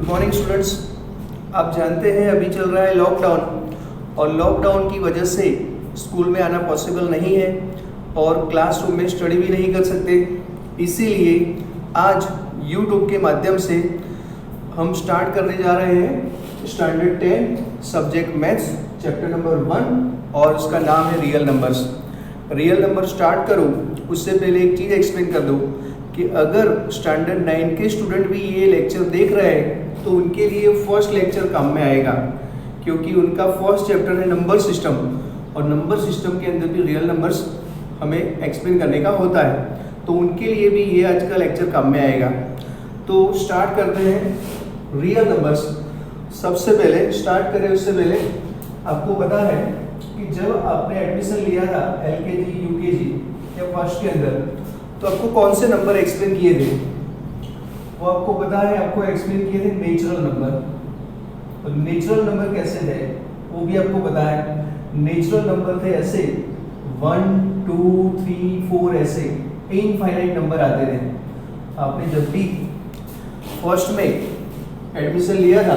Good morning students. आप जानते हैं अभी चल रहा है लॉकडाउन और लॉकडाउन की वजह से स्कूल में आना पॉसिबल नहीं है और क्लासरूम में स्टडी भी नहीं कर सकते। इसीलिए आज यूट्यूब के माध्यम से हम स्टार्ट करने जा रहे हैं standard 10 subject maths chapter number 1 और उसका नाम है real numbers. Real number start करूँ उससे पहले एक चीज़ एक्सप्लेन कर दूँ कि अगर स्टैंडर्ड 9 के स्टूडेंट भी ये लेक्चर देख रहे हैं तो उनके लिए फर्स्ट लेक्चर काम में आएगा, क्योंकि उनका फर्स्ट चैप्टर है नंबर सिस्टम और नंबर सिस्टम के अंदर भी रियल नंबर्स हमें एक्सप्लेन करने का होता है, तो उनके लिए भी ये आज का लेक्चर काम में आएगा। तो स्टार्ट करते हैं रियल नंबर्स। सबसे पहले स्टार्ट करें उससे पहले आपको पता है कि जब आपने एडमिशन लिया था LKG UKG या फर्स्ट के अंदर तो आपको कौन से नंबर एक्सप्लेन किए थे? वो आपको पता है, आपको एक्सप्लेन किए थे नेचुरल नंबर। तो नेचुरल नंबर कैसे थे वो भी आपको पता है। नेचुरल नंबर थे ऐसे 1 2 3 4 ऐसे इनफाइनाइट नंबर आते थे। आपने जब भी फर्स्ट में एडमिशन लिया था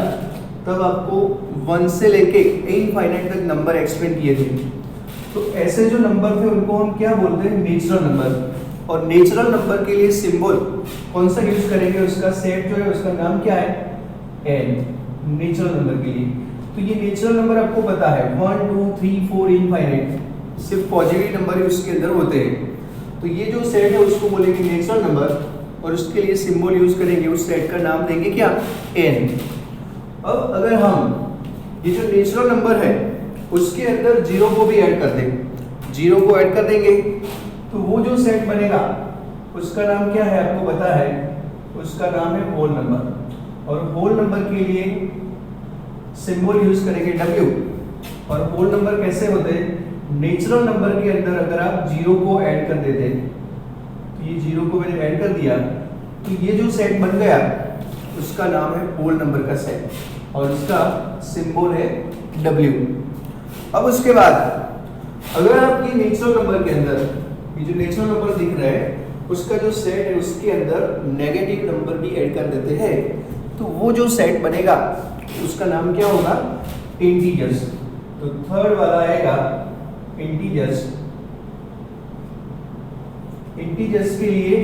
तब आपको 1 से लेके इनफाइनाइट तक नंबर एक्सप्लेन किए थे। तो ऐसे जो नंबर थे उनको हम क्या बोलते हैं? Natural number. और नेचुरल नंबर के लिए सिंबल कौन सा यूज करेंगे? उसका सेट जो है उसका नाम क्या है? n। नेचुरल नंबर के लिए तो ये नेचुरल नंबर आपको पता है 1 2 3 4 इनफाइनाइट सिर्फ पॉजिटिव नंबर ही उसके अंदर होते हैं। तो ये जो सेट है उसको बोलेंगे नेचुरल नंबर और उसके लिए सिंबल यूज करेंगे, उस सेट का नाम देंगे क्या? n। अब अगर हम ये जो नेचुरल नंबर है उसके अंदर जीरो को भी ऐड कर दें, जीरो को ऐड कर देंगे तो वो जो सेट बनेगा उसका नाम क्या है? आपको पता है, उसका नाम है होल नंबर। और होल नंबर के लिए सिंबल यूज करेंगे W। और होल नंबर कैसे होते हैं? नेचुरल नंबर के अंदर अगर आप जीरो को ऐड कर देते, तो ये जीरो को मैंने ऐड कर दिया तो ये जो सेट बन गया उसका नाम है होल नंबर का सेट और उसका सिंबल है W। अब उसके बाद अगर आपकी नेचुरल नंबर के अंदर ये जो नेचुरल नंबर दिख रहा है उसका जो सेट है उसके अंदर नेगेटिव नंबर भी ऐड कर देते हैं तो वो जो सेट बनेगा उसका नाम क्या होगा? इंटीजर्स। तो थर्ड वाला आएगा इंटीजर्स। इंटीजर्स के लिए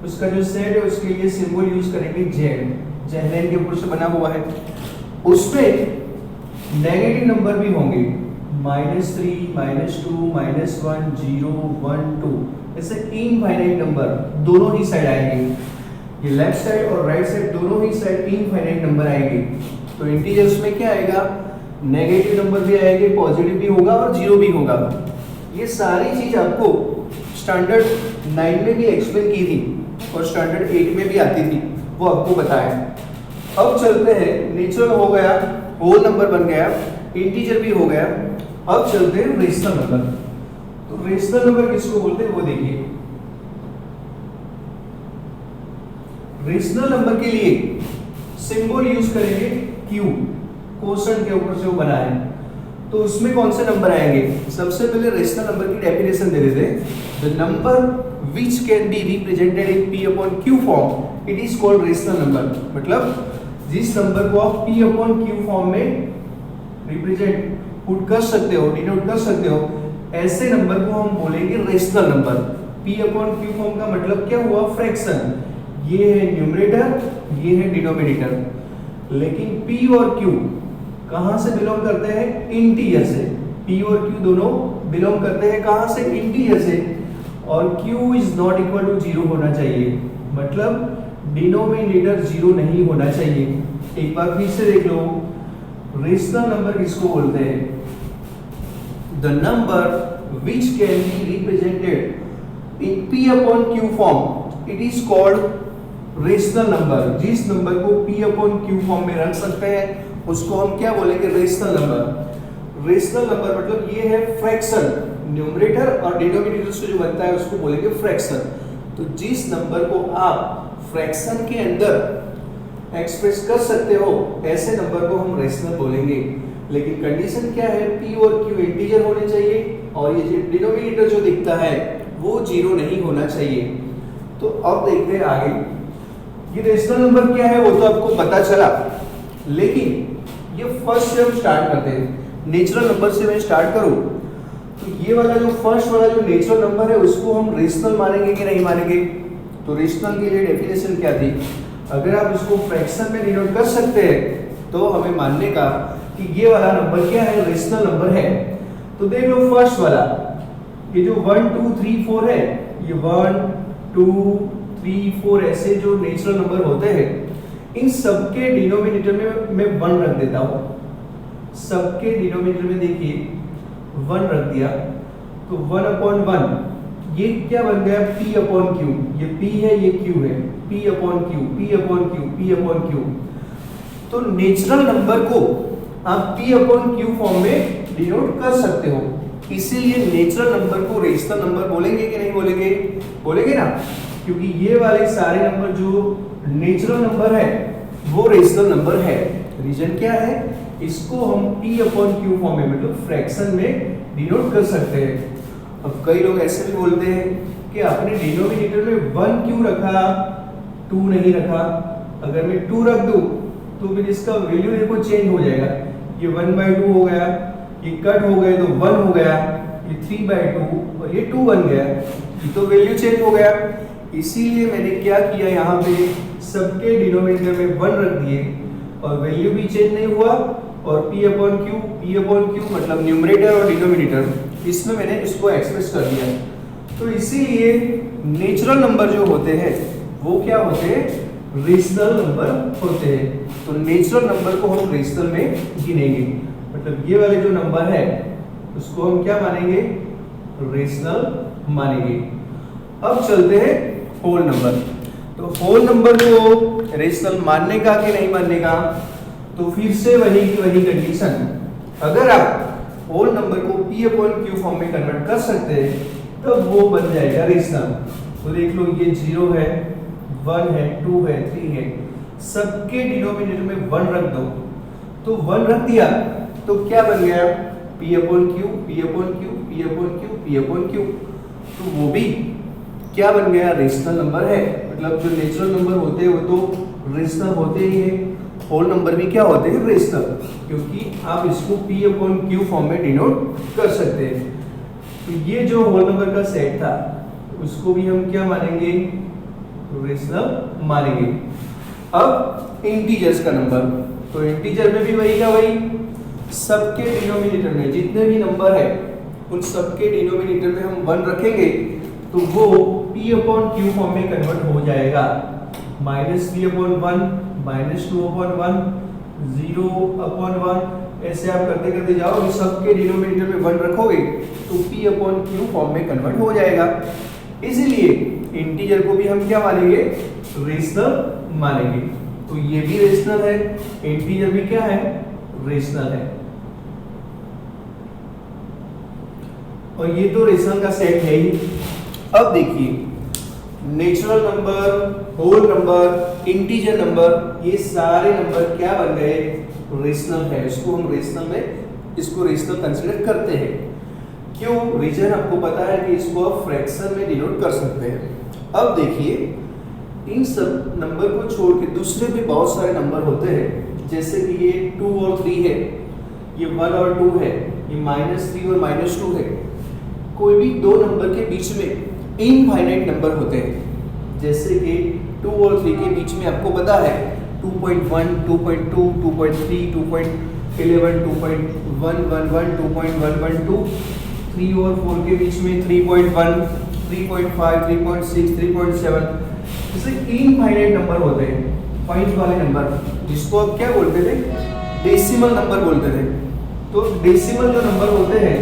उसका जो सेट है उसके लिए सिंबल यूज करेंगे Z लाइन के ऊपर से बना हुआ है। उसमें नेगेटिव नंबर भी होंगे -3 -2 -1 0 1 2 ऐसे इनफाइनाइट नंबर दोनों ही साइड आएंगे। ये लेफ्ट साइड और राइट साइड दोनों ही साइड इनफाइनाइट नंबर आएंगे। तो इंटीजर्स में क्या आएगा? नेगेटिव नंबर भी आएंगे, पॉजिटिव भी होगा और जीरो भी होगा। ये सारी चीज आपको स्टैंडर्ड 9 में भी एक्सप्लेन की थी और स्टैंडर्ड 8 में भी आती थी, वो आपको बताया। अब चलते हैं, नेचुरल हो गया, होल नंबर बन गया, इंटीजर भी हो गया। अब चलते हैं रेशनल नंबर। तो रेशनल नंबर किसको बोलते हैं वो देखिए। रेशनल नंबर के लिए सिंबल यूज करेंगे Q, क्वोशंट के ऊपर से वो बना है। तो उसमें कौन से नंबर आएंगे? सबसे पहले रेशनल नंबर की डेफिनेशन दे देते हैं। The number which can be represented in P upon Q form it is called rational number. मतलब जिस नंबर को आप P upon Q फॉर्म में रिप्रेजेंट पुट कर सकते हो, डिनोट कर सकते हो, ऐसे नंबर को हम बोलेंगे rational number. P upon Q form का मतलब क्या हुआ? फ्रैक्शन। ये है न्यूमरेटर, ये है डिनोमिनेटर। लेकिन P और Q कहां से बिलोंग करते हैं? इंटीजर से। P और Q दोनों बिलोंग करते हैं कहां से? इंटीजर से। और Q is not equal to 0 होना चाहिए, मतलब डिनोमिनेटर 0 नहीं होना चाहिए। एक बार फिर से देख लो, रेशनल नंबर किसको बोलते हैं? The number which can be represented in P upon Q form it is called rational number. जिस नंबर को P upon Q फॉर्म में रख सकते हैं उसको हम क्या बोलेंगे? Rational number. रेशनल नंबर मतलब ये है फ्रैक्शन, न्यूमरेटर और डिनोमिनेटर से जो बनता है उसको बोलेंगे फ्रैक्शन। तो जिस नंबर को आप फ्रैक्शन के अंदर एक्सप्रेस कर सकते हो ऐसे नंबर को हम रेशनल बोलेंगे। लेकिन कंडीशन क्या है? P और Q इंटीजर होने चाहिए और ये डिनोमिनेटर जो दिखता है वो 0 नहीं होना चाहिए। तो अब देखते हैं आगे। ये रेशनल नंबर क्या है वो तो आपको पता चला, लेकिन ये फर्स्ट से हम स्टार्ट करते हैं। नेचुरल नंबर से मैं स्टार्ट करूं तो ये वाला जो फर्स्ट वाला जो नेचुरल नंबर है उसको हम रेशनल मानेंगे कि नहीं मानेंगे? तो रेशनल के लिए डेफिनेशन क्या थी? अगर आप इसको फ्रैक्शन में डिनोट कर सकते हैं तो हमें मानने का कि ये वाला नंबर क्या है, रेशनल नंबर है। तो देख लो फर्स्ट वाला, ये जो 1 2 3 4 है, ये 1 2 3 4 ऐसे जो नेचुरल नंबर होते हैं, इन सबके डिनोमिनेटर में मैं 1 रख देता हूं। सबके डिनोमिनेटर में देखिए 1 रख दिया तो 1/1 ये क्या बन गया? P/Q। ये P है, ये Q है, P/Q, P/Q, P/Q। तो नेचुरल नंबर को आप P/Q फॉर्म में डिनोट कर सकते हो, इसीलिए नेचुरल नंबर को रेशनल नंबर बोलेंगे कि नहीं बोलेंगे? बोलेंगे ना, क्योंकि ये वाले सारे नंबर जो नेचुरल नंबर है वो रेशनल नंबर है। रीजन क्या है? इसको हम P/Q फॉर्म में मतलब फ्रैक्शन में डिनोट कर सकते हैं। अब कई लोग ऐसे भी बोलते हैं कि आपने डिनोमिनेटर में 1 क्यों रखा, 2 नहीं रखा? अगर मैं 2 रख दूं तो फिर इसका वैल्यू देखो चेंज हो जाएगा। ये 1/2 हो गया, ये कट हो गए तो 1 हो गया, ये 3/2 और ये 2 बन गया, ये तो वैल्यू चेंज हो गया। इसीलिए मैंने क्या किया, यहाँ पे सबके डिनोमिनेटर में 1 रख दिए और वैल्यू भी चेंज नहीं हुआ, और P/Q मतलब न्यूमरेटर और डिनोमिनेटर, इसमें मैंने इसको एक्सप्रेस कर दिया। तो इसीलिए नेचुरल नंबर जो होते हैं वो क्या होते हैं? रेशनल नंबर होते हैं। तो नेचुरल नंबर को हम रेशनल में गिनेंगे, मतलब ये वाले जो नंबर है उसको हम क्या मानेंगे? रेशनल मानेंगे। अब चलते हैं होल नंबर। तो होल नंबर को रेशनल मानने का कि नहीं मानने का? तो फिर से वही की वही कंडीशन, अगर आप होल नंबर को P/Q फॉर्म में कन्वर्ट कर सकते हैं तब वो बन जाएगा रेशनल। तो देख लो ये 0 है, 1 है, 2 है, 3 है, सबके डिनोमिनेटर में 1 रख दो। तो 1 रख दिया तो क्या बन गया? P/Q, P/Q, P/Q, P/Q। तो वो भी क्या बन गया? रेशनल नंबर है। मतलब जो नेचुरल नंबर होते हैं वो तो रेशनल होते ही है, होल नंबर भी क्या होते हैं? रेशनल, क्योंकि आप इसको P/Q फॉर्म में डिनोट कर सकते हैं। तो ये जो होल नंबर का सेट था उसको भी हम क्या मानेंगे? रेशनल मानेंगे। अब इंटीजर्स का नंबर, तो इंटीजर में भी वही का वही, सबके डिनोमिनेटर में जितने भी नंबर है उन सबके डिनोमिनेटर में हम 1 रखेंगे तो वो P/Q फॉर्म में कन्वर्ट हो जाएगा। -3/1, -2/1, 0/1, ऐसे आप करते करते जाओ, सबके डिनोमिनेटर में 1 रखोगे तो P/Q फॉर्म में कन्वर्ट हो जाएगा। इसीलिए इंटीजर को भी हम क्या मानेंगे? रेशनल मानेंगे। तो ये भी रेशनल है, इंटीजर भी क्या है? रेशनल है। और ये तो रेशनल का सेट है ही। अब देखिए natural number, whole number, integer number, ये सारे नंबर क्या बन गए? रेशनल है। इसको हम रेशनल में इसको रेशनल कंसीडर करते हैं। क्यों? रीजन आपको पता है कि इसको आप फ्रैक्शन में डिनोट कर सकते हैं। अब देखिए इन सब नंबर को छोड़ के दूसरे भी बहुत सारे नंबर होते हैं, जैसे कि ये 2 और 3 है, ये 1 और 2 है, ये -3 और -2 है। कोई भी दो नंबर के बीच में इनफाइनाइट नंबर होते हैं, जैसे कि 2 और 3 के बीच में आपको पता है 2.1, 2.2, 2.3, 2.11, 2.111, 2.112, 3 और 4 के बीच में 3.1, 3.5, 3.6, 3.7, जैसे इनफाइनाइट नंबर होते हैं, पॉइंट वाले नंबर, जिसको आप क्या बोलते थे? डेसिमल नंबर बोलते थे। तो डेसिमल जो नंबर होते हैं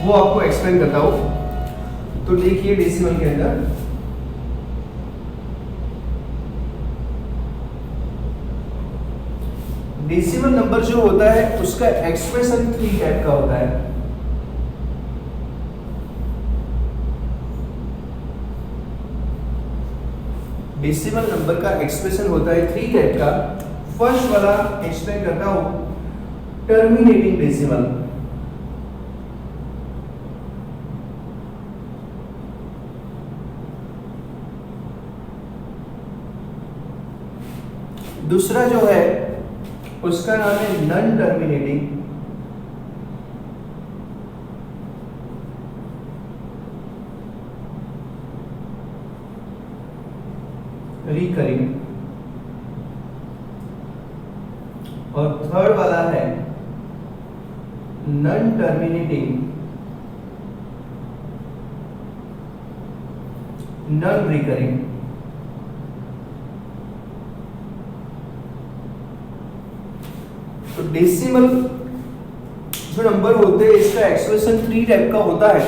वो आपको एक्सप्लेन करता हूं। तो देखिए डेसिमल के अंदर डेसिमल नंबर जो होता है उसका एक्सप्रेशन 3 टाइप का होता है। डेसिमल नंबर का एक्सप्रेशन होता है 3 टाइप का। फर्स्ट वाला एक्सप्लेन करता हूं, टर्मिनेटिंग डेसिमल। दूसरा जो है उसका नाम है नॉन टर्मिनेटिंग रिकरिंग, और थर्ड वाला है नॉन टर्मिनेटिंग नॉन रिकरिंग। तो डेसिमल जो नंबर होते हैं इसका एक्सप्रेशन 3 टाइप का होता है।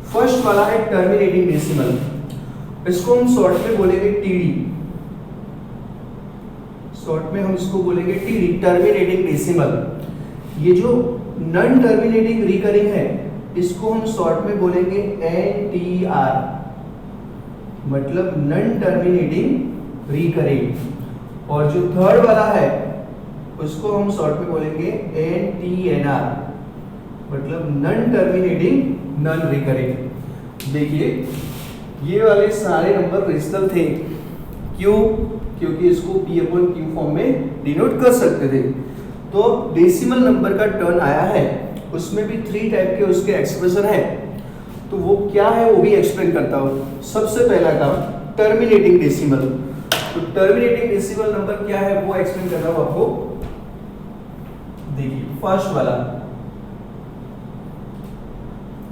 फर्स्ट वाला है टर्मिनेटिंग डेसिमल, इसको हम शॉर्ट में बोलेंगे टीडी। शॉर्ट में हम इसको बोलेंगे टीडी, टर्मिनेटिंग डेसिमल। ये जो नॉन टर्मिनेटिंग रिकरिंग है इसको हम शॉर्ट में बोलेंगे एनटीआर, मतलब नॉन टर्मिनेटिंग रिकरिंग। और जो थर्ड वाला है उसको हम शॉर्ट में बोलेंगे एनटीएनआर, मतलब नॉन टर्मिनेटिंग नॉन रिकरिंग। देखिए ये वाले सारे नंबर रेशनल थे, क्यों? क्योंकि इसको P अपॉन Q फॉर्म में डिनोट कर सकते थे। तो डेसिमल नंबर का टर्न आया है, उसमें भी 3 टाइप के उसके एक्सप्रेशन है, तो वो क्या है वो भी एक्सप्लेन करता हूँ। सबसे पहला काम टर्मिनेटिंग डेसिमल। तो टर्मिनेटिंग डेसिमल नंबर क्या है वो एक्सप्लेन कर रहा हूँ आपको। देखिए फर्स्ट वाला,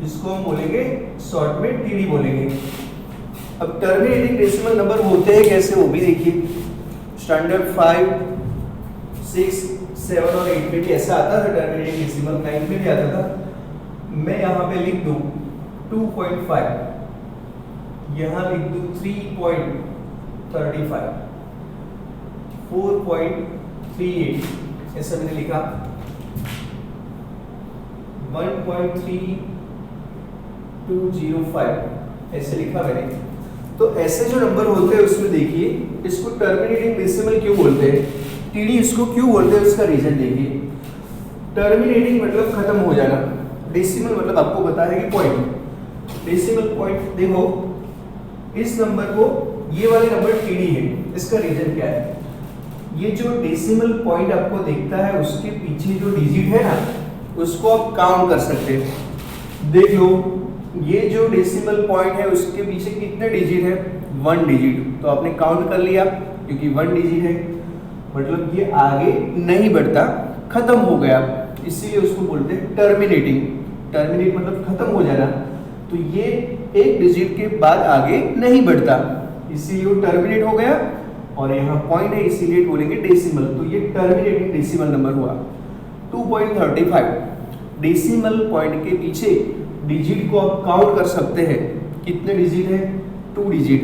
इसको हम बोलेंगे शॉर्ट में टीडी बोलेंगे। अब टर्मिनेटिंग डेसिमल नंबर होते हैं कैसे वो भी देखिए। स्टैंडर्ड 5, 6, 7 और 8 में भी ऐसा आता था टर्मिनेटिंग डेसिमल, 9 में भी आता था। मैं यहाँ पे लिख दूं 2.5, यहाँ लिख दूं 3.35, 4.38, ऐसा मैंने लिखा। 1.3205 ऐसे लिखा मैंने। तो ऐसे जो नंबर होते हैं उसमें देखिए इसको टर्मिनेटिंग डेसिमल क्यों बोलते हैं, टीडी इसको क्यों बोलते हैं, उसका रीजन देखिए। टर्मिनेटिंग मतलब खत्म हो जाना, डेसिमल मतलब आपको पता है कि पॉइंट। डेसिमल पॉइंट देखो, इस नंबर को, ये वाले नंबर टीडी है, इसका रीजन क्या है? ये जो डेसिमल पॉइंट आपको दिखता है उसके पीछे जो डिजिट है ना उसको आप काउंट कर सकते हैं। देख लो ये जो डेसिमल पॉइंट है उसके पीछे कितने डिजिट है? 1 डिजिट। तो आपने काउंट कर लिया क्योंकि 1 डिजिट है, मतलब ये आगे नहीं बढ़ता, खत्म हो गया, इसीलिए उसको बोलते हैं टर्मिनेटिंग। टर्मिनेट मतलब खत्म हो जाना, तो ये एक डिजिट के बाद आगे नहीं बढ़ता, इसीलिए वो टर्मिनेट हो गया। और यहाँ पॉइंट है इसीलिए बोलेंगे डेसिमल। तो ये टर्मिनेटिंग डेसिमल नंबर हुआ। 2.35 डेसिमल पॉइंट के पीछे डिजिट को आप काउंट कर सकते हैं, कितने डिजिट है? 2 डिजिट।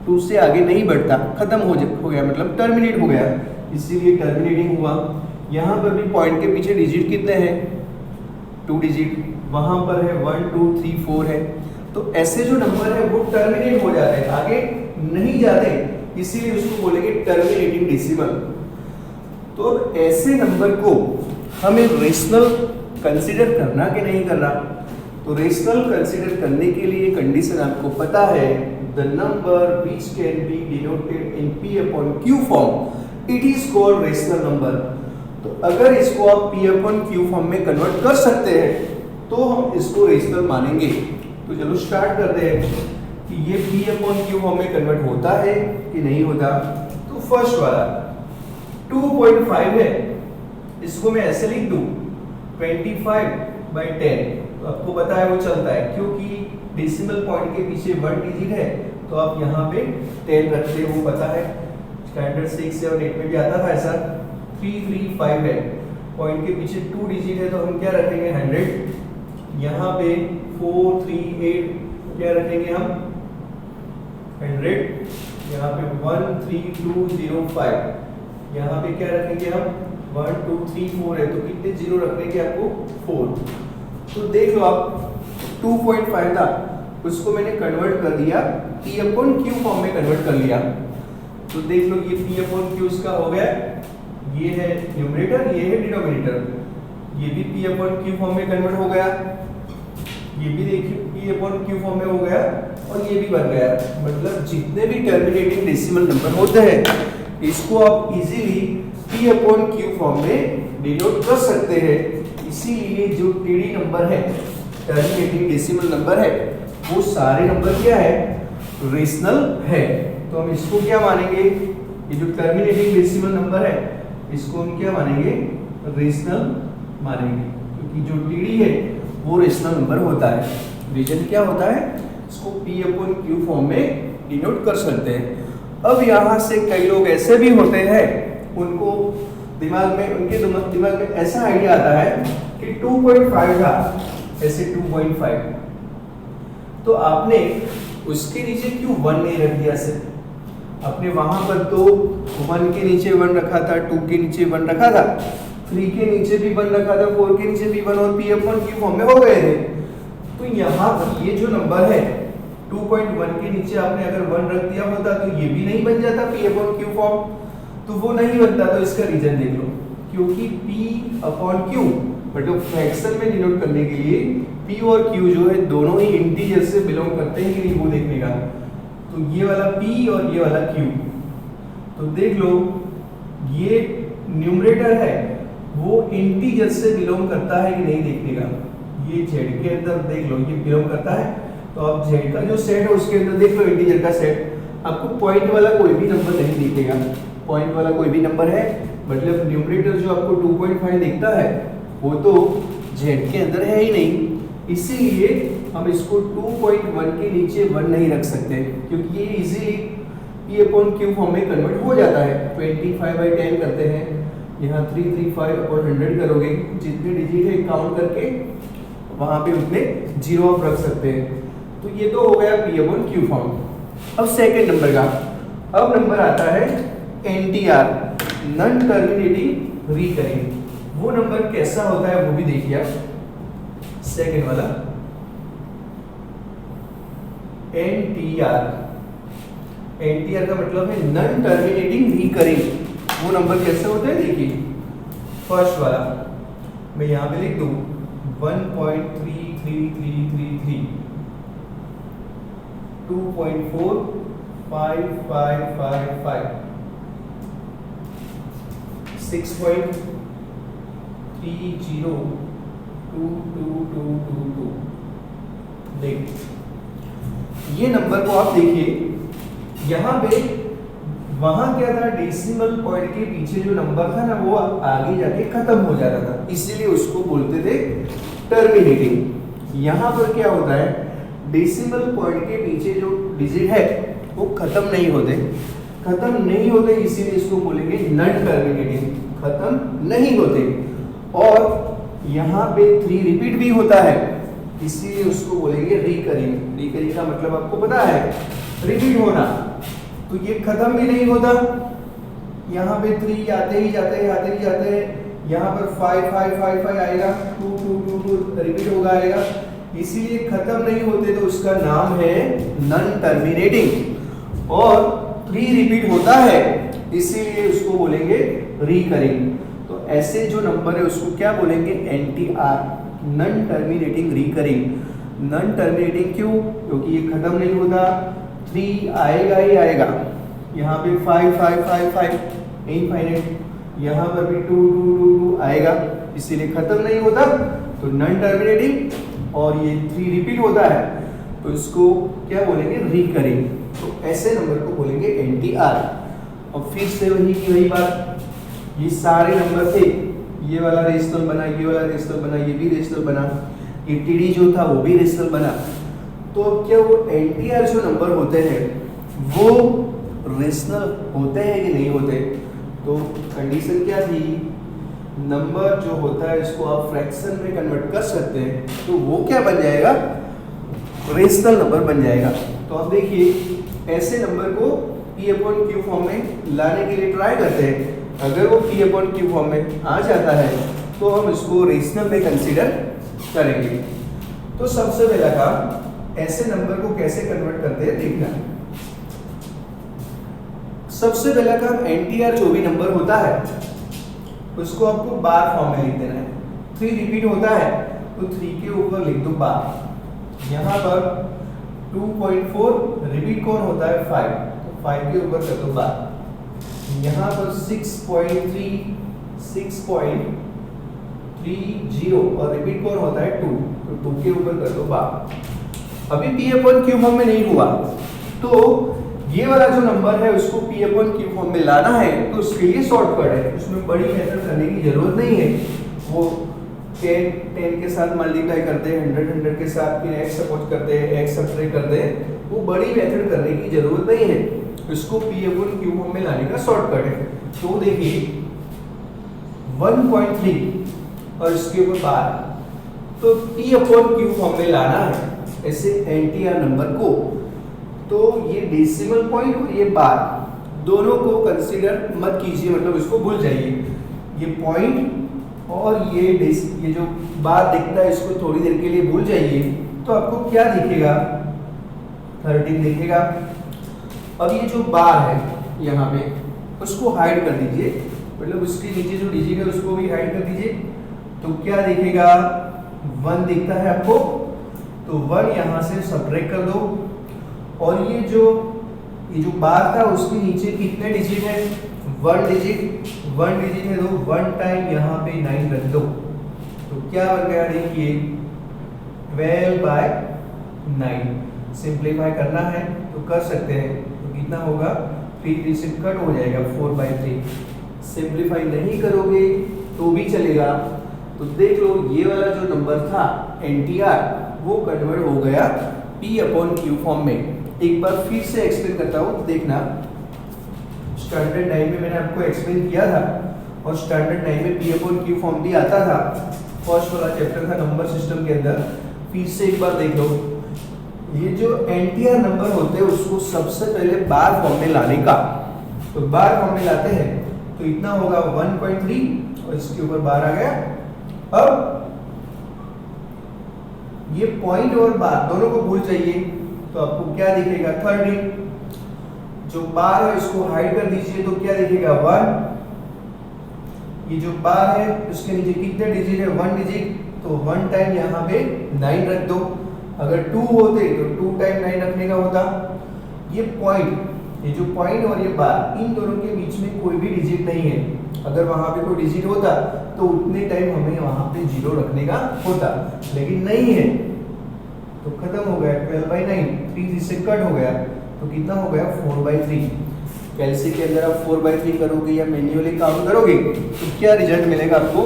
2 से आगे नहीं बढ़ता, खत्म हो गया, मतलब टर्मिनेट हो गया, इसीलिए टर्मिनेटिंग हुआ। यहाँ पर भी पॉइंट के पीछे डिजिट कितने हैं? 2 डिजिट। वहाँ पर है 1, 2, 3, 4 है। तो ऐसे जो नंबर है वो टर्मिनेट हो जाते हैं, आगे नहीं जाते, इसीलिए उसको बोलेंगे टर्मिनेटिंग डेसिमल। तो ऐसे नंबर को हमें रेशनल कंसीडर करना कि नहीं करना? तो रेशनल कंसीडर करने के लिए कंडीशन आपको पता है, the number which can be denoted in P upon Q form it is called rational number. तो अगर इसको आप P अपॉन Q फॉर्म में कन्वर्ट कर सकते हैं तो हम इसको रेशनल मानेंगे। तो चलो स्टार्ट करते हैं कि ये P अपॉन Q फॉर्म में कन्वर्ट होता है कि नहीं होता। तो फर्स्ट वाला 2.5 है, इसको मैं ऐसे लिख दूं 25/10। तो आपको पता है वो चलता है क्योंकि डेसिमल पॉइंट के पीछे 1 डिजिट है, तो आप यहाँ पे 10 रखते हो, पता है। स्टैंडर्ड 6 से और 8 में भी आता था ऐसा। 335 है, पॉइंट के पीछे 2 डिजिट है, तो हम क्या रखेंगे? 100। यहाँ पे 438 क्या रखेंगे हम? 100। यहाँ पे 13205, यहाँ पे क्या रखेंगे हम? 1, 2, 3, 4 है, तो कितने जीरो रखने के आपको? 4। तो देख लो आप 2.5 था, उसको मैंने कन्वर्ट कर दिया P अपॉन Q फॉर्म में कन्वर्ट कर लिया। तो देख लो ये P अपॉन Q इसका हो गया, ये है न्यूमरेटर, ये है डिनोमिनेटर। ये भी P अपॉन Q फॉर्म में कन्वर्ट हो गया, ये भी देखिए P अपॉन Q फॉर्म में हो गया, और ये भी बन गया। मतलब जितने भी टर्मिनेटिंग डेसिमल नंबर होते हैं इसको आप easily P upon Q form में डिनोट कर सकते हैं। इसीलिए जो TD नंबर है, टर्मिनेटिंग डेसिमल नंबर है, वो सारे नंबर क्या है, रेशनल है। तो हम इसको क्या मानेंगे, ये जो टर्मिनेटिंग डेसिमल नंबर है इसको हम क्या मानेंगे, रेशनल मानेंगे, क्योंकि जो TD है वो रेशनल नंबर होता है। रीजन क्या होता है, इसको P अपॉन Q फॉर्म में डिनोट कर सकते हैं। अब यहाँ से कई लोग ऐसे भी होते हैं, उनको दिमाग में ऐसा आइडिया आता है कि 2.5 था, ऐसे 2.5, तो आपने उसके नीचे क्यों 1 नहीं रख दिया सिर्फ, आपने वहां पर तो 1 के नीचे 1 रखा था, 2 के नीचे 1 रखा था, 3 के नीचे भी 1 रखा था, 4 के नीचे भी 1 और P अपॉन Q फॉर्म में हो गए थे। तो यहाँ पर ये जो नंबर है 2.1 के नीचे आपने अगर 1 रख दिया होता तो ये भी नहीं बन जाता P अपॉन Q फॉर्म, तो वो नहीं बनता। तो इसका रीजन देख लो, क्योंकि P अपॉन Q मतलब फ्रैक्शन में डिनोट करने के लिए P और Q जो है दोनों ही इंटीजर से बिलोंग करते हैं कि नहीं वो देखने का। तो ये वाला P और ये वाला Q, तो देख लो ये न्यूमरेटर है वो इंटीजर से बिलोंग करता है कि नहीं देखने का। ये Z के अंदर देख लो ये बिलोंग करता है, तो अब Z का जो सेट है उसके अंदर देख लो इंटीजर का सेट, आपको पॉइंट वाला कोई भी नंबर नहीं दिखेगा। पॉइंट वाला कोई भी नंबर है मतलब न्यूमरेटर जो आपको 2.5 दिखता है वो तो Z के अंदर है ही नहीं, इसीलिए हम इसको 2.1 के नीचे 1 नहीं रख सकते, क्योंकि ये easily P upon Q form में कन्वर्ट हो जाता है। 25/10 करते हैं, यहाँ 335 अपॉन 100 करोगे, जितने डिजिट है काउंट करके वहां पे उतने जीरो आप रख सकते हैं। तो ये तो हो गया P अपॉन Q फॉर्म। अब सेकेंड नंबर का, अब नंबर आता है NTR, नॉन टर्मिनेटिंग रिकरिंग। वो नंबर कैसा होता है वो भी देखिए आप, सेकेंड वाला NTR। NTR का मतलब है नॉन टर्मिनेटिंग रिकरिंग। वो नंबर कैसे होते हैं देखिए, फर्स्ट वाला मैं यहाँ पे लिख दूं 1.33333, 2.4555, 6.302222। देख ये नंबर को आप देखिए, यहाँ पे वहां क्या था, डेसिमल पॉइंट के पीछे जो नंबर था ना वो आगे जाके खत्म हो जाता था, इसीलिए उसको बोलते थे टर्मिनेटिंग। यहाँ पर क्या होता है, डेसिमल पॉइंट के पीछे जो डिजिट है वो खत्म नहीं होते, इसीलिए इसको बोलेंगे नॉन टर्मिनेटिंग, खत्म नहीं होते। और यहाँ पे 3 रिपीट भी होता है, इसीलिए उसको बोलेंगे रिकरिंग। रिकरिंग का मतलब आपको पता है, रिपीट होना। तो ये खत्म भी नहीं होता, यहाँ पे 3 आते ही जाते हैं, यहाँ पर 5 आएगा, 2 रिपीट होगा आएगा, इसीलिए खत्म नहीं होते, तो उसका नाम है नॉन टर्मिनेटिंग। और 3 रिपीट होता है, इसीलिए उसको बोलेंगे रिकरिंग। तो ऐसे जो नंबर है उसको क्या बोलेंगे, NTR, non terminating recurring. Non terminating क्यों, क्योंकि ये खत्म नहीं होता, 3 आएगा ही आएगा, यहाँ पे 5 इनफाइनाइट, यहाँ पर भी 2 आएगा, इसीलिए खत्म नहीं होता, तो नॉन टर्मिनेटिंग। और ये 3 रिपीट होता है, तो इसको क्या बोलेंगे, रिकरिंग। तो ऐसे नंबर को बोलेंगे NTR। और फिर से वही की वही बात, ये सारे नंबर थे, ये वाला रेशनल बना, ये वाला रेशनल बना, ये भी रेशनल बना, ये TD जो था वो भी रेशनल बना। तो अब क्या वो NTR जो नंबर होते हैं वो रेशनल होते हैं कि नहीं होते? तो कंडीशन क्या थी, नंबर जो होता है इसको आप फ्रैक्शन में कन्वर्ट कर सकते हैं, तो वो क्या बन जाएगा, रेशनल नंबर बन जाएगा। तो अब देखिए ऐसे नंबर को P अपॉन Q फॉर्म में लाने के लिए ट्राई करते हैं। अगर वो P अपॉन Q फॉर्म में आ जाता है तो हम इसको रेशनल में कंसीडर करेंगे। तो सबसे पहला काम, ऐसे नंबर को कैसे कन्वर्ट करते हैं देखना। सबसे पहला काम, NTR जो भी नंबर होता है उसको आपको बार फॉर्म में लिख देना है। 3 रिपीट होता है तो 3 के ऊपर लिख दो बार। यहाँ पर 2.4 रिपीट कौन होता है, 5, तो 5 के ऊपर कर दो बार। यहाँ पर 6.30 और रिपीट कौन होता है 2, तो 2 के ऊपर कर दो बार। अभी p अपॉन क्यू फॉर्म में नहीं हुआ, तो ये वाला जो नंबर है उसको p अपॉन क्यू फॉर्म में लाना है, तो उसके लिए शॉर्टकट है, उसमें बड़ी मेथड करने की जरूरत नहीं है। वो 10 के साथ मल्टीप्लाई करते हैं, 100 के साथ, फिर x सपोज करते हैं, x सब्ट्रैक्ट करते हैं, वो बड़ी मेथड करने की जरूरत नहीं है। इसको p अपॉन क्यू फॉर्म में लाने का शॉर्टकट है। तो देखिए 1.3 और इसके ऊपर बार, तो p अपॉन क्यू फॉर्म में लाना है ऐसे एनटीआर नंबर को। तो ये डेसिमल पॉइंट और ये बार दोनों को कंसीडर मत कीजिए, मतलब इसको भूल जाइए। ये पॉइंट और ये जो बार दिखता है इसको थोड़ी देर के लिए भूल जाइए, तो आपको क्या दिखेगा 13 दिखेगा। अब ये जो बार है यहाँ पे उसको हाइड कर दीजिए, मतलब उसके नीचे जो डिजिट है उसको भी हाइड कर दीजिए, तो क्या दिखेगा 1 दिखता है आपको, तो 1 यहाँ से सब्ट्रैक्ट कर दो। और ये जो बार था उसके नीचे कितने डिजिट है 1 डिजिट है, तो 1 टाइम यहाँ पे 9 रख दो, तो क्या बन गया देखिए 12/9। सिंप्लीफाई करना है तो कर सकते हैं, तो कितना होगा 3 से कट हो जाएगा 4/3। सिंप्लीफाई नहीं करोगे तो भी चलेगा। तो देख लो ये वाला जो नंबर था एनटीआर वो कन्वर्ट हो गया p अपॉन क्यू फॉर्म में। एक बार फिर से एक्सप्लेन करता हूँ, देखना। स्टैंडर्ड 9 में मैंने आपको एक्सप्लेन किया था, और स्टैंडर्ड 9 में p अपॉन क्यू फॉर्म भी आता था, फर्स्ट वाला चैप्टर था नंबर सिस्टम के अंदर। फिर से एक बार देख लो, ये जो एनटीआर नंबर होते हैं उसको सबसे पहले बार फॉर्म में लाने का, तो बार फॉर्म में लाते हैं तो इतना होगा 1.3 और इसके ऊपर बार आ गया। अब ये पॉइंट और बार दोनों को भूल जाइए, तो आपको क्या दिखेगा 13। जो बार है उसको हाइड कर दीजिए, तो क्या दिखेगा 1। ये जो बार है उसके नीचे कितने डिजिट है 1 डिजिट, तो 1 टाइम यहाँ पे 9 रख दो। अगर 2 होते तो 2 टाइम 9 रखने का होता। ये जो पॉइंट और ये बार, इन दोनों के बीच में कोई भी डिजिट नहीं है। अगर वहां पे कोई डिजिट होता तो उतने टाइम हमें वहां पे 0 रखने का होता, लेकिन नहीं है, तो खत्म हो गया 12/9। 3 से कट हो गया, तो कितना हो गया 4/3। कैलसी के अंदर आप 4/3 करोगे या मैन्युअली काउंट करोगे तो क्या रिजल्ट मिलेगा आपको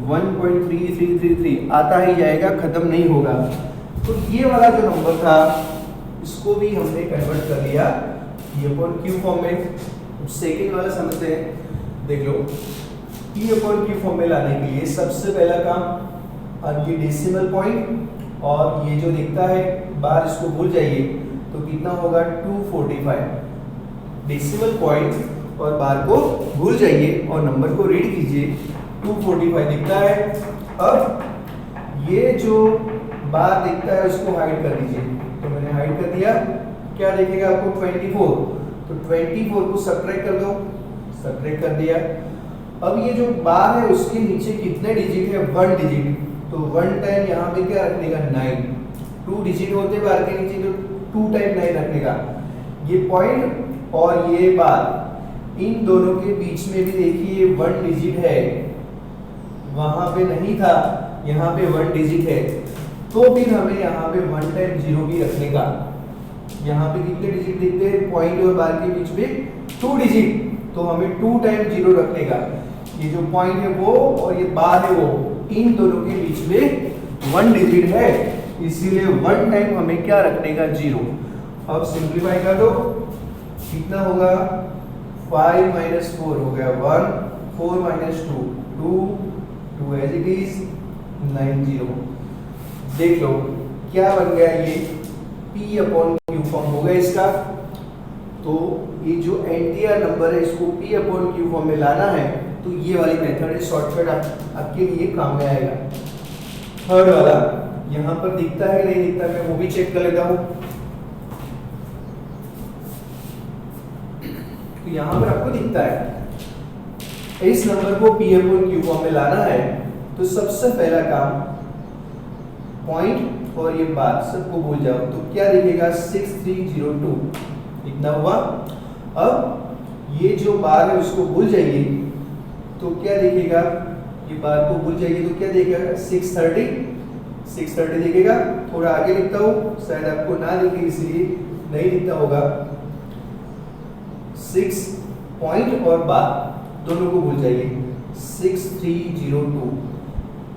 1.3333 आता ही जाएगा, खत्म नहीं होगा। तो ये वाला जो नंबर था इसको भी हमने कन्वर्ट कर लिया p अपॉन क्यू फॉर्म में। सेकेंड वाला समझते हैं, देख लो p अपॉन क्यू फॉर्म में लाने के लिए सबसे पहला काम, अब ये डेसिमल पॉइंट और ये जो दिखता है बार इसको भूल जाइए, तो कितना होगा 245। डेसिमल पॉइंट और बार को भूल जाइए और नंबर को रीड कीजिए, 245 दिखता है। अब ये जो बार दिखता है उसको हाइड कर दीजिए, तो मैंने हाइड कर दिया। क्या दिखेगा आपको 24, तो 24 को सब्ट्रैक्ट कर दो, सब्ट्रैक्ट कर दिया। अब ये जो बार है उसके नीचे कितने डिजिट है 1 डिजिट, तो 1 टाइम यहाँ पे क्या रखने का 9। 2 डिजिट होते बार के नीचे, तो 2 टाइम 9 रखने का। ये पॉइंट और ये बार, इन दोनों के बीच में भी देखिए 1 डिजिट है, वहां पे नहीं था, यहाँ पे 1 डिजिट है, तो फिर हमें यहाँ पे 1 टाइम 0 भी रखने का। यहाँ पे कितने डिजिट दिखते हैं पॉइंट और बार के बीच में 2 डिजिट, तो हमें 2 टाइम 0 रखने का। ये जो पॉइंट है वो और ये बार है वो, इन दोनों के बीच में 1 डिजिट है, इसीलिए 1 टाइम हमें क्या रखने का 0। अब सिंप्लीफाई कर दो, कितना होगा 5 - 4 हो गया 1, 4 - 2 2 2 एज इट इज 90। देख लो क्या बन गया, ये p अपॉन क्यू फॉर्म हो गया इसका। तो ये जो एनटीआर नंबर है इसको p अपॉन क्यू फॉर्म में लाना है, तो ये वाली मेथड है, शॉर्टकट आपके लिए काम में आएगा। थर्ड वाला यहाँ पर दिखता है नहीं दिखता, मैं वो भी चेक कर लेता हूँ। तो यहाँ पर आपको दिखता है, इस नंबर को p अपॉन क्यू फॉर्म में लाना है, तो सबसे पहला काम पॉइंट और ये बात सबको भूल जाओ, तो क्या दिखेगा 6302 इतना हुआ। अब ये जो बार है उसको भूल जाइए तो क्या दिखेगा, ये बार को भूल जाइए तो क्या दिखेगा 630 दिखेगा। थोड़ा आगे लिखता हूँ, शायद आपको ना दिखे इसलिए नहीं लिखता होगा। 6 पॉइंट और बार दोनों को भूल जाइए, 6302।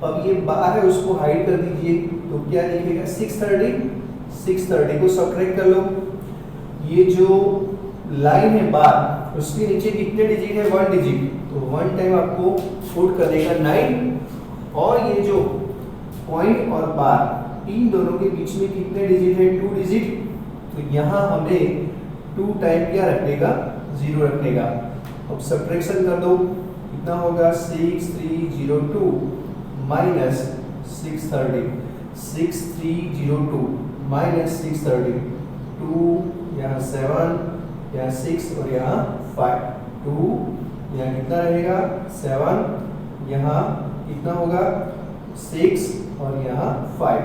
अब ये बार है उसको हाइड कर दीजिए तो क्या दिखेगा 630 को सब्ट्रैक्ट कर लो। ये जो लाइन है बार उसके नीचे कितने डिजिट है 1 डिजिट, तो 1 टाइम आपको पुट करेगा 9। और ये जो पॉइंट और बार इन दोनों के बीच में कितने डिजिट है 2 डिजिट, तो यहाँ हमें 2 टाइम क्या रखेगा 0 रखेगा। अब सब्ट्रैक्शन कर दो, कितना होगा 6302 माइनस 6302 माइनस 630, 2 यहाँ 7 यहाँ 6 और यहाँ 5, 2 यहाँ कितना रहेगा 7, यहाँ कितना होगा 6 और यहाँ 5,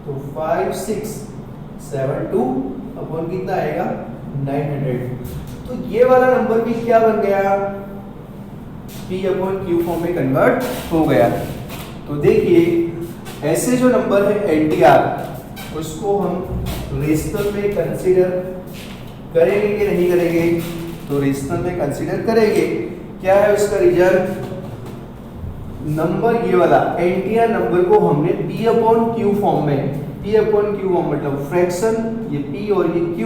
तो 5672 अपॉन कितना आएगा 900। तो ये वाला नंबर भी क्या बन गया P अपॉन Q फॉर्म में कन्वर्ट हो गया। तो देखिए ऐसे जो नंबर है NTR उसको हम रेशनल में कंसीडर करेंगे कि नहीं करेंगे, तो रेशनल में कंसीडर करेंगे। क्या है उसका रिजल्ट, नंबर ये वाला NTR नंबर को हमने P अपॉन Q फॉर्म में, P अपॉन Q फॉर्म मतलब फ्रैक्शन, ये P और ये Q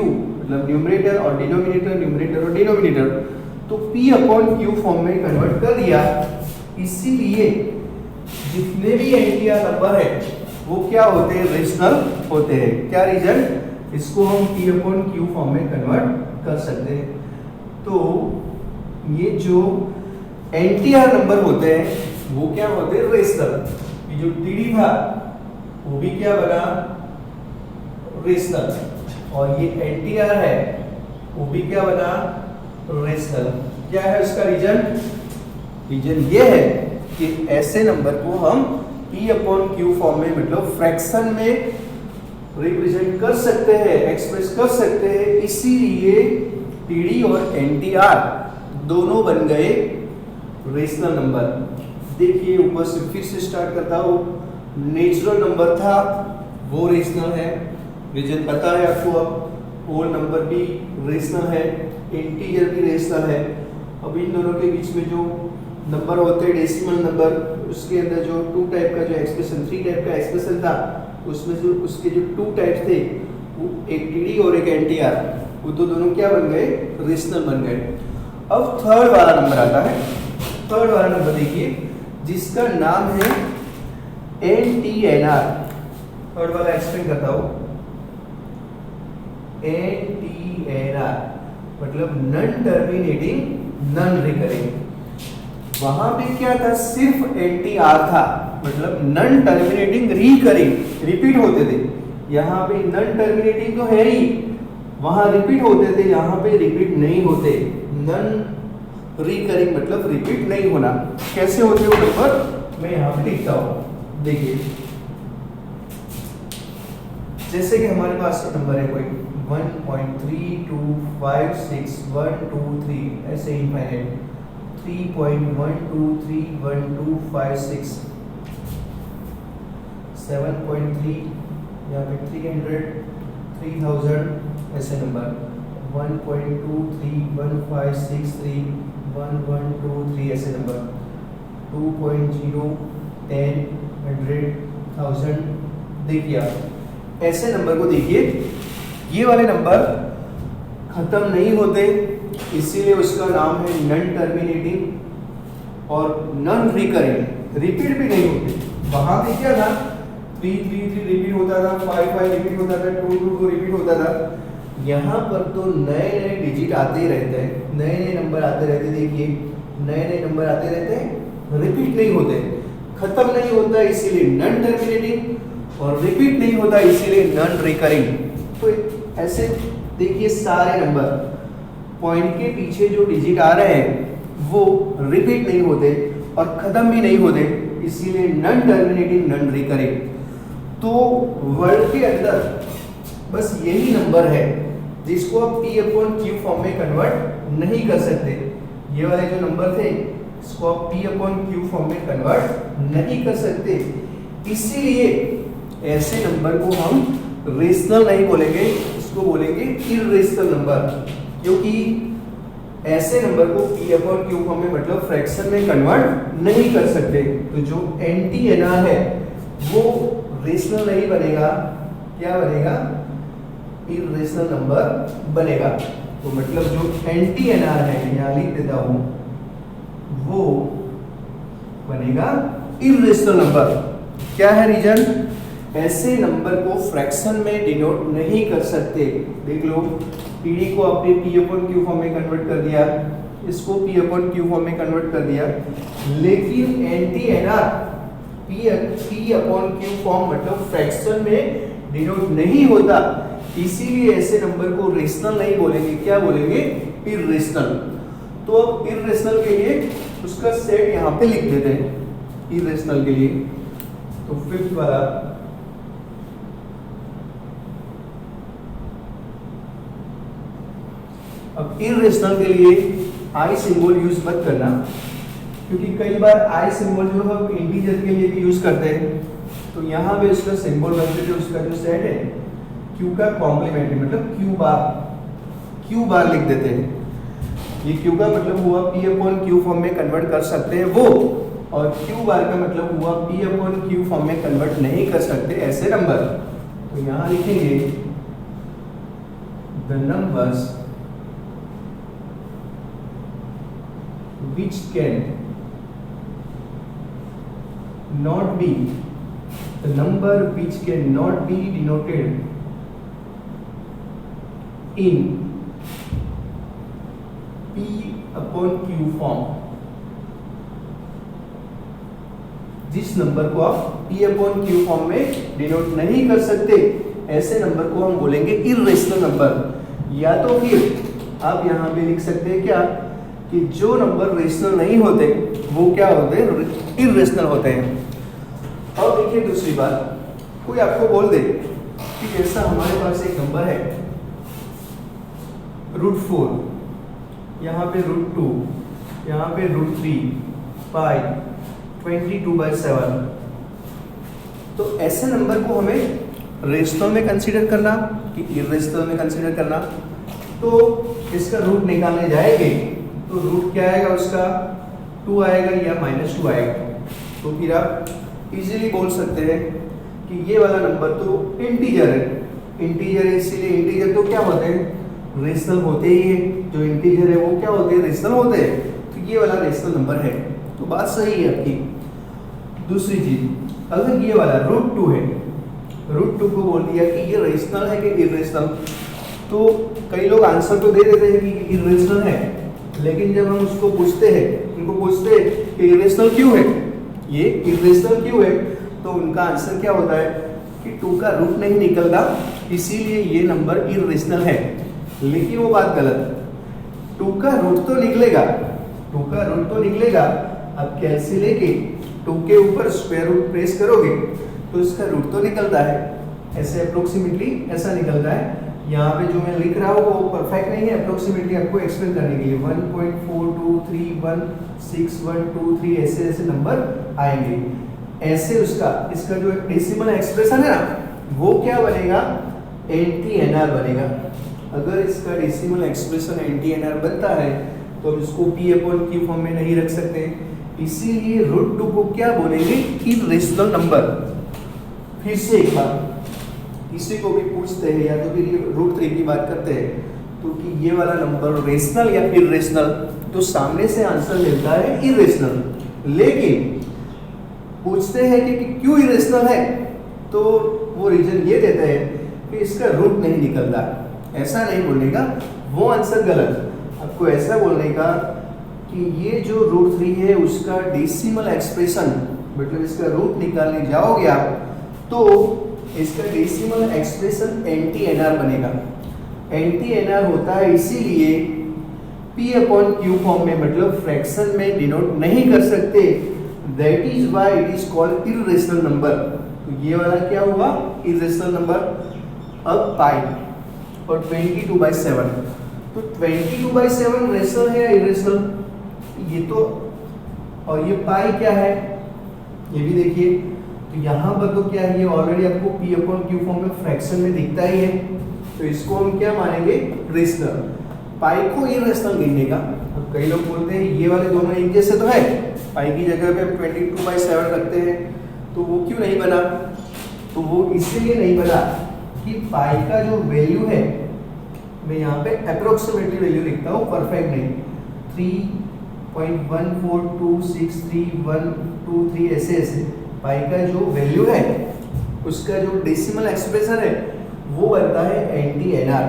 मतलब न्यूमरेटर और डिनोमिनेटर, तो P अपॉन Q फॉर्म में कन्वर्ट कर दिया। इसीलिए जितने भी NTR नंबर है वो क्या होते हैं रेशनल होते हैं। क्या रिजल्ट, इसको हम P अपॉन Q फॉर्म में कन्वर्ट कर सकते हैं। तो ये जो NTR नंबर होते हैं वो क्या होते हैं रेशनल। ये जो TD था वो भी क्या बना रेशनल, और ये NTR है वो भी क्या बना रेशनल। क्या है उसका रीजन ये है कि ऐसे नंबर को हम P अपॉन Q फॉर्म में मतलब फ्रैक्शन में रिप्रेजेंट कर सकते हैं, एक्सप्रेस कर सकते हैं। इसीलिए TD और NTR दोनों बन गए रेशनल नंबर। देखिए ऊपर से फिर से स्टार्ट करता हूँ। नेचुरल नंबर था वो रेशनल है, रीजन पता है आपको। अब होल नंबर भी रेशनल है, इंटीजर भी रेशनल है। अब इन दोनों के बीच में जो नंबर होते हैं डेसिमल नंबर, उसके अंदर जो 2 टाइप का जो एक्सप्रेशन 3 टाइप का एक्सप्रेशन था उसमें जो उसके जो 2 टाइप्स थे वो एक TD और एक NTR, वो तो दोनों क्या बन गए रेशनल बन गए। अब थर्ड वाला नंबर आता है। थर्ड वाला नंबर देखिए जिसका नाम है NTNR। थर्ड वाला एक्सप्लेन करता हूँ। NTNR मतलब नॉन टर्मिनेटिंग नॉन रिकरिंग। वहां पे क्या था सिर्फ NTR था मतलब नॉन टर्मिनेटिंग रिकरिंग, रिपीट होते थे। यहाँ पे नॉन टर्मिनेटिंग तो है ही, वहां रिपीट होते थे, यहाँ पे रिपीट नहीं होते। नॉन रिकरिंग मतलब रिपीट नहीं होना। कैसे होते वो नंबर मैं यहाँ पे लिखता हूँ। देखिए जैसे कि हमारे पास नंबर है कोई 1.3256123 ऐसे इनफाइनाइट 3.1231256 7.3 यहाँ पे 300 3000 ऐसे नंबर 1.231563 1123 ऐसे नंबर 2.0 10 100 1000। देखिए आप ऐसे नंबर को देखिए, ये वाले नंबर खत्म नहीं होते इसीलिए उसका नाम है नॉन टर्मिनेटिंग और नॉन रिकरिंग, रिपीट भी नहीं होते। वहां पे क्या था 333 रिपीट होता था, 55 रिपीट होता था, 222 रिपीट होता था। यहाँ पर तो नए नए डिजिट आते ही रहते हैं, नए नए नंबर आते रहते। देखिए नए नए नंबर आते रहते हैं, रिपीट नहीं होते, खत्म नहीं होता इसीलिए नॉन टर्मिनेटिंग, और रिपीट नहीं होता इसीलिए नॉन रिकरिंग। तो ऐसे देखिए सारे नंबर पॉइंट के पीछे जो डिजिट आ रहे हैं वो रिपीट नहीं होते और खत्म भी नहीं होते, इसीलिए नॉन टर्मिनेटिंग नॉन रिकरिंग। तो वर्ड के अंदर बस यही नंबर है जिसको आप P अपॉन Q फॉर्म में कन्वर्ट नहीं कर सकते। ये वाले जो नंबर थे इसको आप p अपॉन क्यू फॉर्म में कन्वर्ट नहीं कर सकते, इसीलिए ऐसे नंबर को हम रेशनल नहीं बोलेंगे, इसको बोलेंगे इर्रेशनल नंबर, क्योंकि ऐसे नंबर को p अपॉन क्यू फॉर्म में मतलब फ्रैक्शन में कन्वर्ट नहीं कर सकते। तो जो NTNR है वो रेशनल नहीं बनेगा, क्या बनेगा? इर्रेशनल नंबर बनेगा। तो मतलब जो NTNR है, यहाँ लिख देता हूं, वो बनेगा इर्रेशनल नंबर। क्या है रीजन? ऐसे नंबर को फ्रैक्शन में डिनोट नहीं कर सकते। देख लो, PD को आपने p अपॉन क्यू फॉर्म में कन्वर्ट कर दिया, इसको p अपॉन क्यू फॉर्म में कन्वर्ट कर दिया, लेकिन NTNR p upon Q form मतलब फ्रैक्शन में डिनोट नहीं होता, इसीलिए ऐसे नंबर को रेशनल नहीं बोलेंगे, क्या बोलेंगे? इर्रेशनल। तो अब इर्रेशनल के लिए उसका सेट यहाँ पे लिख देते हैं। इर्रेशनल के लिए तो फिफ्थ वाला, अब इर्रेशनल के लिए आई सिंबल यूज मत करना, क्योंकि कई बार आई सिंबल जो हम इंटीजर के लिए भी यूज करते हैं। तो यहाँ पे उसका सिंबल बनते थे, उसका जो सेट है क्यू का कॉम्प्लीमेंट्री मतलब क्यू बार लिख देते हैं। ये क्यू का मतलब हुआ p अपॉन क्यू फॉर्म में कन्वर्ट कर सकते हैं वो, और क्यू बार का मतलब हुआ p अपॉन क्यू फॉर्म में कन्वर्ट नहीं कर सकते ऐसे नंबर। तो यहाँ लिखेंगे the numbers which can not be, the number which can not be denoted in p upon q form। जिस नंबर को आप p अपॉन q फॉर्म में डिनोट नहीं कर सकते, ऐसे नंबर को हम बोलेंगे इर्रेशनल नंबर। या तो फिर आप यहाँ पे लिख सकते हैं क्या, कि जो नंबर रेशनल नहीं होते वो क्या होते हैं? इर्रेशनल होते हैं। और देखिए दूसरी बात, कोई आपको बोल दे कि जैसा हमारे पास एक नंबर है √4, यहाँ पे √2, यहाँ पे √3, पाई 22/7, तो ऐसे नंबर को हमें रेशनल में कंसीडर करना कि इर्रेशनल में कंसीडर करना। तो इसका रूट निकालने जाएंगे तो रूट क्या आएगा उसका? 2 आएगा या -2 आएगा। तो फिर आप इजीली बोल सकते हैं कि ये वाला नंबर तो इंटीजर है, इंटीजर है, इसीलिए इंटीजर तो क्या होते हैं? रेशनल होते ही है। जो इंटीजर है वो क्या होते हैं? रेशनल होते हैं। तो ये वाला रेशनल नंबर है, तो बात सही है आपकी। दूसरी चीज, अगर ये वाला √2 है, √2 को बोल दिया कि ये रेशनल है कि इर्रेशनल, तो कई लोग आंसर तो दे देते हैं कि इर्रेशनल है, लेकिन जब हम उसको पूछते हैं, उनको पूछते हैं कि इर्रेशनल क्यों है, ये इर्रेशनल क्यों है, तो उनका आंसर क्या होता है कि 2 का रूट नहीं निकलता, इसीलिए ये नंबर इर्रेशनल है। लेकिन वो बात गलत, 2 का रूट तो निकलेगा, 2 का रूट तो निकलेगा। अब कैसे लेके 2 के ऊपर स्क्वायर रूट प्रेस करोगे तो इसका रूट तो निकलता है, ऐसे अप्रोक्सीमेटली ऐसा निकलता है। यहाँ पे जो मैं लिख रहा हूँ वो परफेक्ट नहीं है, अप्रोक्सीमेटली आपको एक्सप्लेन करने के लिए 1.42316123 ऐसे ऐसे नंबर आएंगे। ऐसे इसका जो डेसिमल एक्सप्रेशन है ना वो क्या बनेगा? NTNR बनेगा। अगर इसका डेसिमल एक्सप्रेशन NTNR बनता है तो इसको p अपॉन q फॉर्म में नहीं रख सकते, इसीलिए √2 को क्या बोलेंगे? Irrational number. फिर से एक बार किसी को भी पूछते हैं या तो फिर √3 की बात करते हैं तो कि ये वाला नंबर रेशनल या इर्रेशनल, तो सामने से आंसर मिलता है इर्रेशनल। लेकिन पूछते हैं कि क्यों इर्रेशनल है, तो वो रीजन ये देते हैं कि इसका रूट नहीं निकलता। ऐसा नहीं बोलने का, वो आंसर गलत। आपको ऐसा बोलने का कि ये जो √3 है उसका डेसिमल एक्सप्रेशन मतलब इसका रूट निकालने जाओगे आप तो इसका डेसिमल एक्सप्रेशन NTNR बनेगा। NTNR होता है इसीलिए p अपॉन q फॉर्म में मतलब फ्रैक्शन में डिनोट नहीं कर सकते, that is why it is called irrational number. तो ये वाला क्या हुआ? Irrational number. अब पाई और 22/7, तो 22/7 रेशनल है या इरेशनल? ये तो, और ये पाई क्या है ये भी देखिए। तो यहाँ पर तो क्या है, ये ऑलरेडी आपको P/Q फॉर्म में फ्रैक्शन में दिखता ही है, तो इसको हम क्या मानेंगे, रेशनल। पाई को इरेशनल गिनने का, अब कई लोग बोलते हैं ये वाले दोनों एक जैसे तो है, पाई की जगह पे हम 22/7 रखते हैं, तो वो क्यों नहीं बना? तो वो इसलिए नहीं बना कि पाई का जो वैल्यू है, मैं यहाँ पे अप्रोक्सीमेटली वैल्यू लिखता हूँ, परफेक्ट नहीं, 3.142633123 ऐसे ऐसे पाई का जो वैल्यू है उसका जो डेसिमल एक्सप्रेशन है वो बनता है NT/NR।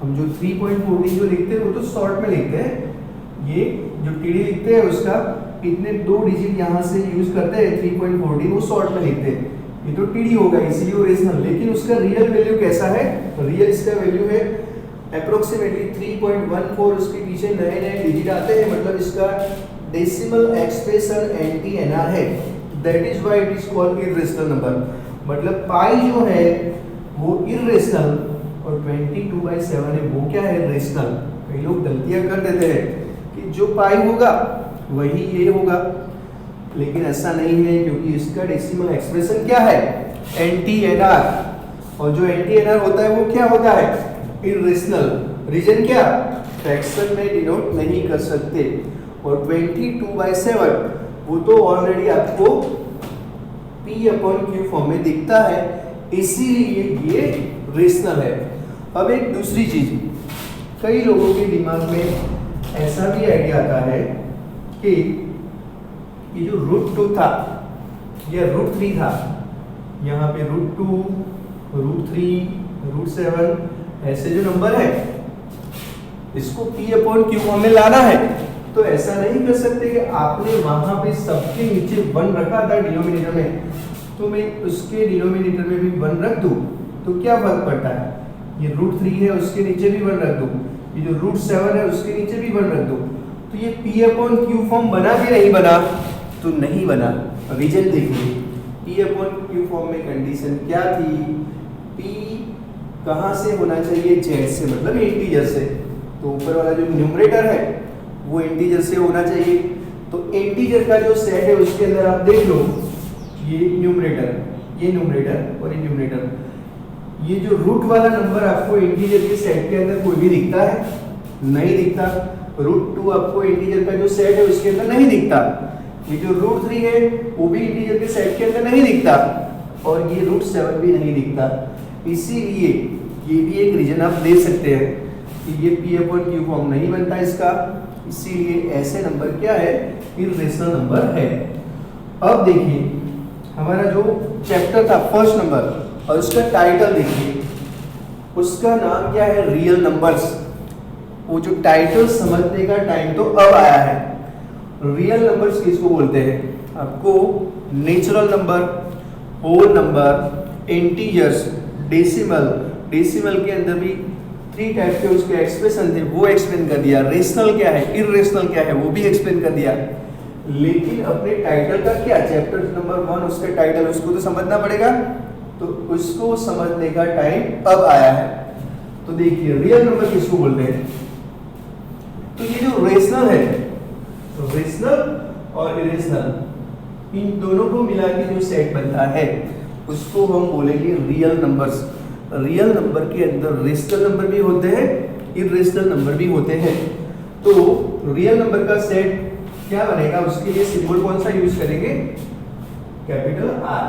हम जो 3.14 जो लिखते हैं वो तो शॉर्ट में लिखते हैं, ये जो TD लिखते हैं उसका इतने 2 डिजिट यहाँ से यूज करते हैं, 3.14 वो शॉर्ट में लिखते हैं, ये तो TD होगा इसीलिए वो रेशनल। लेकिन उसका रियल वैल्यू कैसा है, रियल इसका वैल्यू है अप्रोक्सीमेटली 3.14, उसके पीछे नए नए डिजिट आते हैं, मतलब इसका डेसिमल एक्सप्रेशन NT/NR है, that is why it is called irrational number. मतलब पाई जो है वो इरेशनल और 22/7 है वो क्या है, रेशनल। कई लोग गलतियां कर देते हैं कि जो पाई होगा वही ये होगा, लेकिन ऐसा नहीं है, क्योंकि इसका डेसिमल एक्सप्रेशन क्या है, NT/NR, और जो NT/NR होता है वो क्या होता है, इरेशनल। रीजन क्या, फ्रैक्शन में डिनोट नहीं कर सकते, और 22/7 वो तो ऑलरेडी आपको P/Q फॉर्म में दिखता है, इसीलिए ये रेशनल है। अब एक दूसरी चीज, कई लोगों के दिमाग में ऐसा भी आइडिया आता है कि ये जो √2 था या √3 था, यहाँ पे √2, √3, √7 ऐसे जो नंबर है इसको P/Q फॉर्म में लाना है, तो ऐसा नहीं कर सकते कि आपने वहां पे सबके नीचे 1 रखा था डिनोमिनेटर में, तो मैं उसके डिनोमिनेटर में भी 1 रख दूं तो क्या फर्क पड़ता है, ये √3 है उसके नीचे भी 1 रख दूं, ये जो √7 है उसके नीचे भी 1 रख दूं, तो ये P/Q फॉर्म बना कि नहीं बना, तो नहीं बना। रीजन देखिए, P/Q फॉर्म में कंडीशन क्या थी, P कहाँ से होना चाहिए, Z से, मतलब इंटीजर से, तो ऊपर वाला जो न्यूमरेटर है वो इंटीजर से होना चाहिए, तो इंटीजर का जो सेट है उसके अंदर आप देख लो, ये न्यूमरेटर और ये न्यूमरेटर, ये जो रूट वाला नंबर आपको इंटीजर के सेट के अंदर कोई भी दिखता है, नहीं दिखता। √2 आपको इंटीजर का जो सेट है उसके अंदर नहीं दिखता, ये जो √3 है वो भी इंटीजर के सेट के अंदर नहीं दिखता, और ये √7 भी नहीं दिखता। इसीलिए ये भी एक रीजन आप दे सकते हैं कि ये P/Q फॉर्म नहीं बनता इसका, इसीलिए ऐसे नंबर क्या है, इरेशनल नंबर है। अब देखिए हमारा जो चैप्टर था फर्स्ट नंबर, और उसका टाइटल देखिए, उसका नाम क्या है, रियल नंबर्स। वो जो टाइटल समझने का टाइम तो अब आया है। रियल नंबर्स किसको बोलते हैं, आपको natural number, whole number, integers, decimal के अंदर भी 3 टाइप के उसके एक्सप्रेशन थे, वो एक्सप्लेन कर दिया। रेशनल क्या है, इरेशनल क्या है, वो भी एक्सप्लेन कर दिया। लेकिन अपने टाइटल का क्या, चैप्टर नंबर 1 उसका टाइटल, उसको तो समझना पड़ेगा, तो उसको समझने का टाइम अब आया है। तो देखिए रियल नंबर किसको बोलते हैं, तो ये जो रेशनल है, तो रेशनल और इरेशनल इन दोनों को मिला के जो सेट बनता है उसको हम बोलेंगे रियल नंबर्स। रियल नंबर के अंदर रेशनल नंबर भी होते हैं, इरेशनल नंबर भी होते हैं। तो रियल नंबर का सेट क्या बनेगा, उसके लिए सिंबल कौन सा यूज करेंगे, कैपिटल R।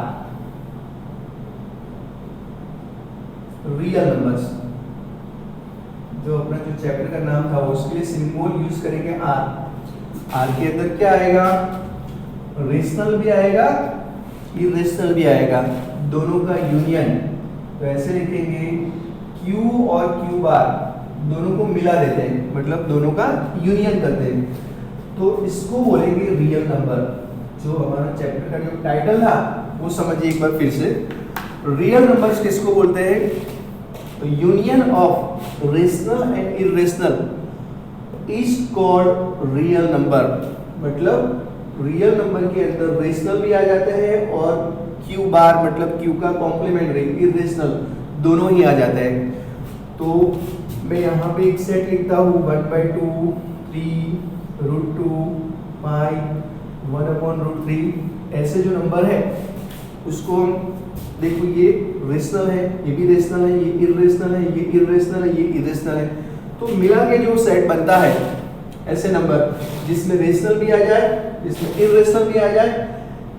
रियल नंबर्स, जो अपना जो चैप्टर का नाम था उसके लिए सिंबल यूज करेंगे R। R के अंदर क्या आएगा, रेशनल भी आएगा, इरेशनल भी आएगा, दोनों का यूनियन। तो ऐसे लिखेंगे Q और Q बार दोनों को मिला देते हैं, मतलब दोनों का यूनियन करते हैं, तो इसको बोलेंगे रियल नंबर। जो हमारा चैप्टर का जो टाइटल था वो समझिए एक बार फिर से। रियल नंबर्स किसको बोलते हैं, तो union of rational and irrational is called real number. मतलब रियल नंबर के अंदर रेशनल भी आ जाते हैं और Q बार मतलब Q का कॉम्प्लीमेंट्री इरेशनल दोनों ही आ जाते हैं। तो मैं यहाँ पे एक सेट लिखता हूँ 1/2, 3, √2, पाई, 1/√3। ऐसे जो नंबर है उसको हम देखो, ये रेशनल है, ये भी रेशनल है, ये इरेशनल है, ये इरेशनल है, ये इरेशनल है। तो मिला के जो सेट बनता है ऐसे नंबर जिसमें रेशनल भी आ जाए, जिसमें इरेशनल भी आ जाए,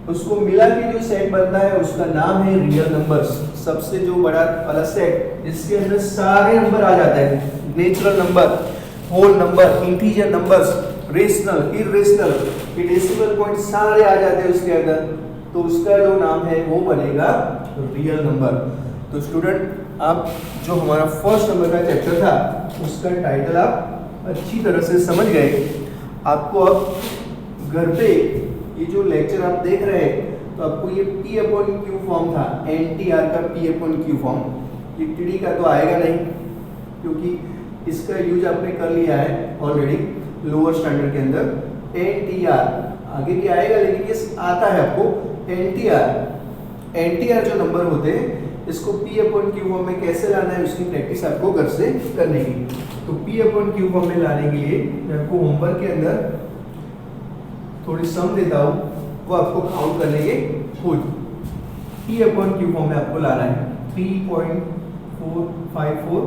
उसको मिला के जो सेट बनता है उसका नाम है रियल नंबर्स। सबसे जो बड़ा वाला सेट जिसके अंदर सारे नंबर आ जाते हैं, natural number, whole number, integer numbers, rational, irrational, ये डेसिमल पॉइंट सारे आ जाते हैं उसके अंदर, तो उसका जो नाम है वो बनेगा रियल नंबर। तो स्टूडेंट, आप जो हमारा फर्स्ट नंबर का चैप्टर था उसका टाइटल आप अच्छी तरह से समझ गए। आपको अब घर पे ये जो लेक्चर आप देख रहे हैं तो आपको ये P/Q फॉर्म था, NTR का P/Q फॉर्म, ये TD का तो आएगा नहीं क्योंकि इसका यूज आपने कर लिया है ऑलरेडी लोअर स्टैंडर्ड के अंदर। NTR आगे भी आएगा लेकिन ये आता है आपको NTR जो नंबर होते हैं इसको P/Q फॉर्म में कैसे लाना है उसकी प्रैक्टिस आपको घर से करने की। तो P/Q फॉर्म में लाने के लिए मैं आपको होमवर्क के अंदर थोड़ी सम देता हूँ, वो आपको काउंट करने के खुद। P/Q फॉर्म में आपको लाना है 3.454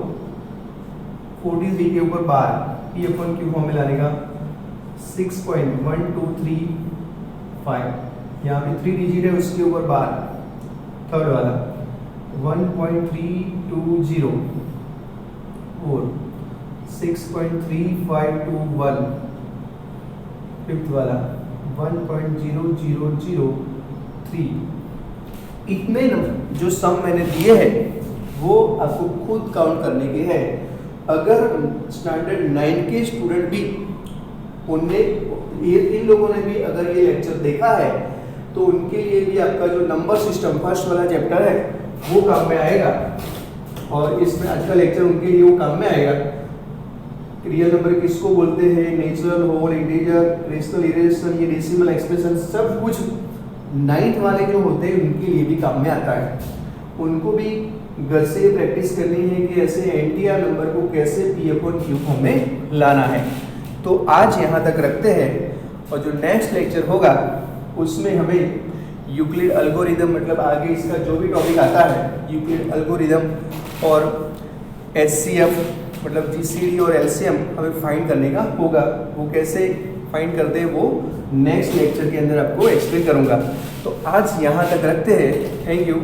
43 के ऊपर बार, P/Q फॉर्म में लाने का 6.1235, यहाँ पे 3 डिजिट है उसके ऊपर बार, थर्ड वाला 1.320 और 6.3521, फिफ्थ वाला 1.0003। इतने जो सम मैंने दिए हैं वो आपको खुद काउंट करने के हैं। अगर स्टैंडर्ड 9 के स्टूडेंट भी उनने इन लोगों ने भी अगर ये लेक्चर देखा है तो उनके लिए भी आपका जो नंबर सिस्टम फर्स्ट वाला चैप्टर है वो काम में आएगा, और इसमें आज का लेक्चर उनके लिए वो काम में आएगा। रियल नंबर किसको बोलते हैं, natural, whole, integer, rational, irrational, ये डेसिमल एक्सप्रेशन, सब कुछ 9th वाले जो होते हैं उनके लिए भी काम में आता है। उनको भी घर से प्रैक्टिस करनी है कि ऐसे NTR नंबर को कैसे P/Q फॉर्म में लाना है। तो आज यहाँ तक रखते हैं, और जो नेक्स्ट लेक्चर होगा उसमें हमें यूक्लिड एल्गोरिदम, मतलब आगे इसका जो भी टॉपिक आता है यूक्लिड एल्गोरिदम और HCF मतलब GCD और LCM हमें फाइंड करने का होगा। वो कैसे फाइंड करते हैं वो नेक्स्ट लेक्चर के अंदर आपको एक्सप्लेन करूँगा। तो आज यहाँ तक रखते हैं। Thank you.